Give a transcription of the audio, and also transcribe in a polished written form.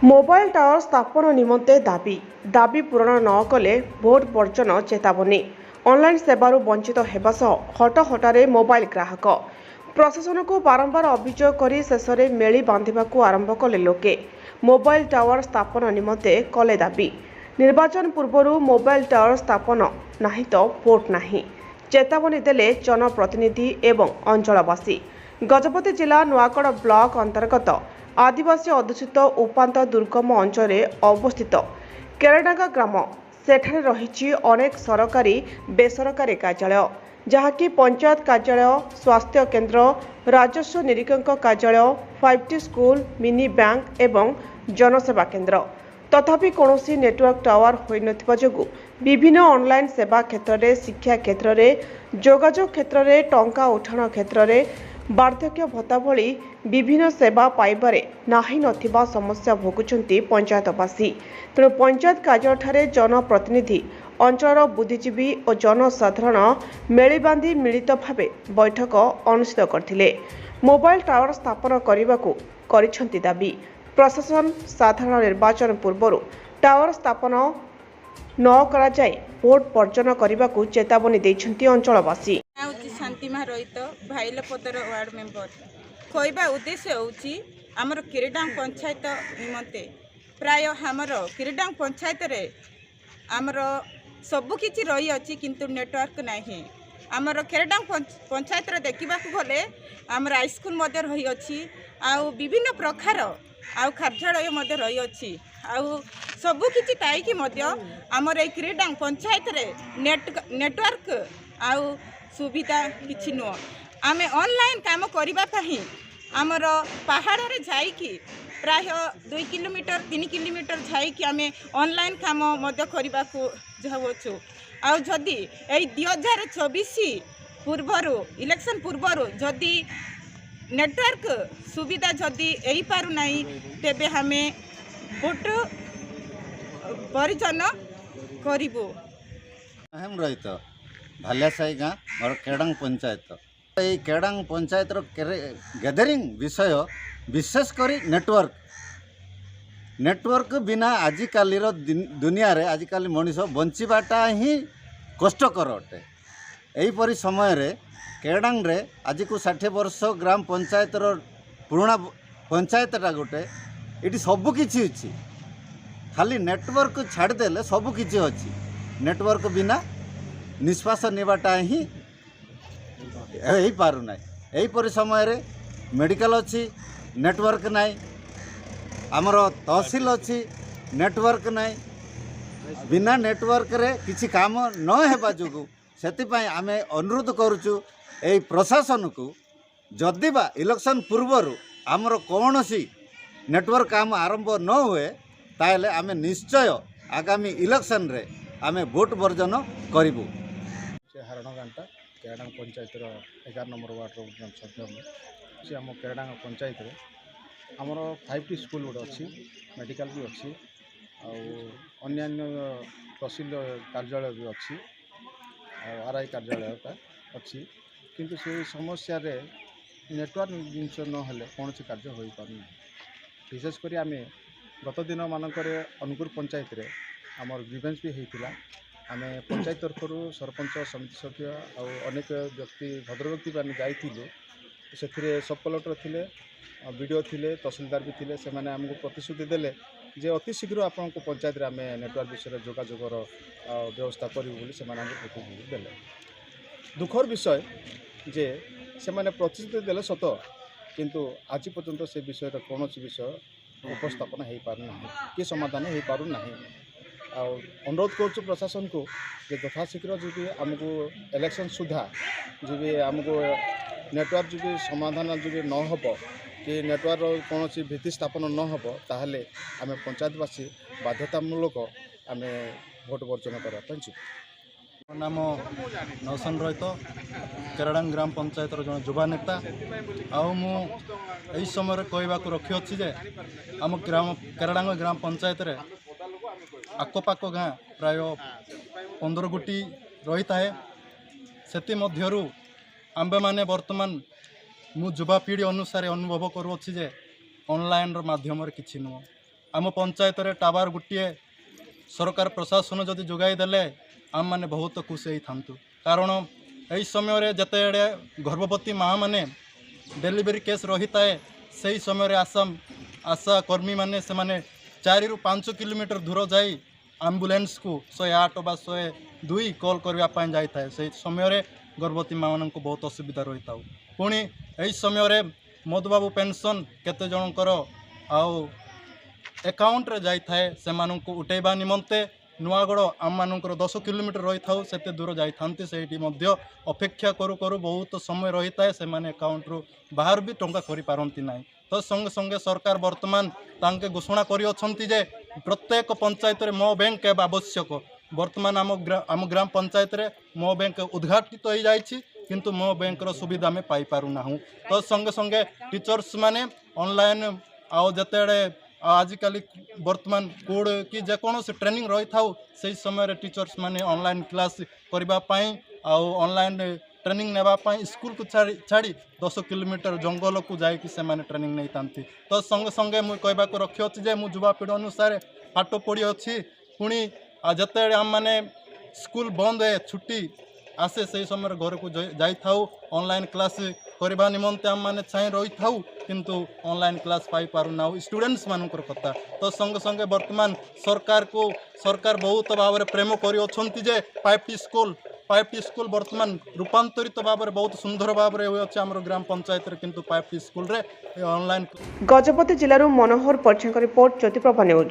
Mobile tower स्थापन निमंते दाबी पूरण न कले भोट वर्जन चेतावनी। ऑनलाइन सेवारु वंचित हेबा सह हटहटारे मोबाइल ग्राहक प्रशासन को बारंबार अभियोग करी शेष में मेली बांधिबाकू आरंभ कले लोके। मोबाइल टावर स्थापन निमंते कले दाबी। निर्वाचन पूर्व मोबाइल टावर स्थापन नहीं तो भोट नहीं चेतावनी देले जनप्रतिनिधि एवं अंचलवासी। गजपति जिला नुआकड़ ब्लॉक अंतर्गत आदिवासी अध्युषित उपात दुर्गम अंचल अवस्थित केरडांगा ग्राम सेठारे रही अनेक सरकारी बेसरकारी कार्यालय जहाँकि पंचायत कार्यालय, स्वास्थ्य केन्द्र, राजस्व निरीक्षक कार्यालय, 5T स्कूल, मिनी बैंक एवं जनसेवा केन्द्र। तथापि कौनसी नेटवर्क टावर होइनथिबा जोगु विभिन्न ऑनलाइन सेवा क्षेत्र में, शिक्षा क्षेत्र में, जोगाजोग क्षेत्र में, टंका उठाण क्षेत्र में, वार्धक्य भत्ता भली विभिन्न सेवा पाइबारे नाही नथिबा समस्या भोगुचंती पंचायतवासी। तेणु पंचायत कार्यालय जनप्रतिनिधि, अंचल बुद्धिजीवी और जनसाधारण मेली बांधि मिलित भावे बैठक अनुष्ठित करथिले। मोबाइल टावर स्थापन करने करिसेंती दाबी। प्रशासन साधारण निर्वाचन पूर्व टावर स्थापन न करा जाय भोट वर्जन करने को चेतावनी देइछंती अंचलवासी। शांतिमा रहित भाईलपदर वार्ड मेंबर कहवा उद्देश्य होची आमर किरडांग पंचायत निमंते प्राय आमर किरडांग पंचायत रे आमर सबु किछि रही अछि किंतु नेटवर्क नाही। आमर किरडांग पंचायत रे देखिबा गले आमर हाई स्कूल मध्य रही अछि आउ विभिन्न प्रकार आउ कार्यालय मध्य रही अछि आउ सबु किछि ताइकी मध्य आमर ए किरडांग पंचायत रे नेटवर्क आउ सुविधा किछि नुह। आमे ऑनलाइन काम करिबा पही आमर पहाड़ रे जाइकी प्राय 2 किलोमीटर 3 किलोमीटर जाइकी आमे ऑनलाइन काम मध्य करिबा को जावछु। आउ जदी एई 2024 पूर्वरु इलेक्शन पूर्वरु जदी नेटवर्क सुविधा जदी एई पारु नाही तेबे हमें भोट परिचन्न करिबो। अहम रहित भालियासाई गाँ और केरडांग पंचायत ये केरडांग पंचायत गैदरिंग विषय विशेषकर नेटवर्क बिना आजिकाली दुनिया रे आजिकाली मनीष बंचीबाटा ही कष्टकर अटे। यहीपरी समय रे केरडांग रे आज को 60 वर्ष ग्राम पंचायत पुराणा पंचायतटा गोटे ये सबकि अच्छी खाली नेटवर्क छाड़देले सबकि अच्छी। नेटवर्क बिना निश्वास नेबाटा ही हो पारुना। यहीपरि समय रे मेडिकल अच्छी नेटवर्क नाई, आमर तहसील अच्छी नेटवर्क नाई। बिना नेटवर्क रे किसी काम न हेबा जोगु सेतिपाई आमे अनुरोध करूचु ए प्रशासन को जदि बा इलेक्शन पूर्वर आमर कौनसी नेटवर्क काम आरंभ न हुए ताहले आमे निश्चय आगामी इलेक्शन रे आमे भोट वर्जन करिबु। हरणगांटा केरडांग पंचायत 11 नंबर वार्ड सदस्य आम केरडांग पंचायत आमर 5T स्कूल गोटे अच्छी, मेडिकल भी अच्छी, अन्यान्य तहसील कार्यालय भी अच्छी, RI कार्यालय अच्छी, किंतु से समस्या रे नेटवर्क जिनस नहेले कौन सी कार्य हो पार। विशेषकर आम गत दिन मानक अनुकूल पंचायत रे आमर ग्रीवेंस भी होता। आम पंचायत तरफ सरपंच समिति सभ्य अनेक व्यक्ति भद्र व्यक्ति मैंने जाइए से सब कलेक्टर थे, BDO थे, तहसीलदार भी थे। से आमको प्रतिश्रुति देले जे अति शीघ्र आपन को पंचायत रे आम नेटवर्क विषय जोगाजोगर व्यवस्था करूँ से प्रतिश्रुति देले। दुखर विषय जे से प्रतिश्रुति देले सत किंतु आज पर्यंत से विषय कौन विषय उपस्थापन हो पारना कि समाधान हो पारना। अनुरोध करुँ प्रशासन को जे यथाशीघ्र जी आमको इलेक्शन सुधा जी आमको नेटवर्क जी समाधान जी न हो कि नेटवर्क कौन भित्ति स्थापन न हो ताहले आम पंचायतवासी बाध्यतामूलक आम भोट वर्जन करवा। मो नाम नौसन रहित केरडांग ग्राम पंचायत जन युवा नेता आई समय कहवा रखी अच्छी जे आम ग्राम केरडांग ग्राम पंचायत रे आखपाख गाँ प्राय 15 गोटी रही थाए। से मध्यरु आंबे माने वर्तमान मु युवा पीढ़ी अनुसार अनुभव करुच्छी जे ऑनलाइन माध्यम किसी नुह आम पंचायत रे टावर गोटे सरकार प्रशासन जदि जोगाई देले आम मैंने बहुत खुशी होता कारण यही समय जिते गर्भवती माँ मैंने डेलीवरी केस रही थाए से समय आशा कर्मी मैंने से 4 ରୁ 5 किलोमीटर दूर जाई आम्बुलेंस को 108 बा 102 कॉल करने जाए से समय गर्भवती माँ को बहुत असुविधा रही था पुणी यही समय मधुबाबू पेंशन केते जनकर आउ एकाउंट रे जाई थाए से माननको उठेबा निमंते नुआगढ़ आम मानकर 10 किलोमीटर रही था से दूर जाइथांती से अपेक्षा करू करू बहुत समय रही थाए से माने एकाउंट रु बाहर भी टंका करि पारंती नाही तो संगे संगे सरकार वर्तमान तांके घोषणा करि अछंती जे प्रत्येक पंचायत रे मो बैंक एवं आवश्यक वर्तमान आम ग्राम पंचायत रे मो बैंक उद्घाटित हो जाइछि किंतु मो बैंक रो सुविधा में पाई पारु नाहु तो संगे संगे टीचर्स माने ऑनलाइन आउ जतेड़े आजिकल वर्तमान कोड कि जेकोसी ट्रेनिंग रही था से समय टीचर्स माने ऑनलाइन क्लास करने आउ ऑनलाइन ट्रेनिंग नेबापाई स्कूल को छाड़ी 10 किलोमीटर जंगल को जाकि से माने ट्रेनिंग नहीं थांती तो संगे संगे मुझे कहवाक रखी अच्छी जे मु युवापीढ़ी अनुसार पाठ पढ़ी अच्छी पुणी जिते आम मैंने स्कूल बंद है छुट्टी आसे से समय घर को जाई थाउ ऑनलाइन क्लास करने निमंते आम मैंने चाहे रही थाउ किंतु ऑनलाइन क्लास पाई पारु ना स्टूडेंट्स मानकर कथा तो संगे संगे वर्तमान सरकार बहुत भाव में प्रेम कर 5टी स्कूल वर्तमान रूपांतरित भाव में बहुत सुंदर भाव में होइछ हमर ग्राम पंचायत रे किंतु 5टी स्कूल रे ऑनलाइन गजपति जिल्लाରୁ मनोहर पक्षଙ୍କ रिपोर्ट ज्योतिप्रभा न्यूज।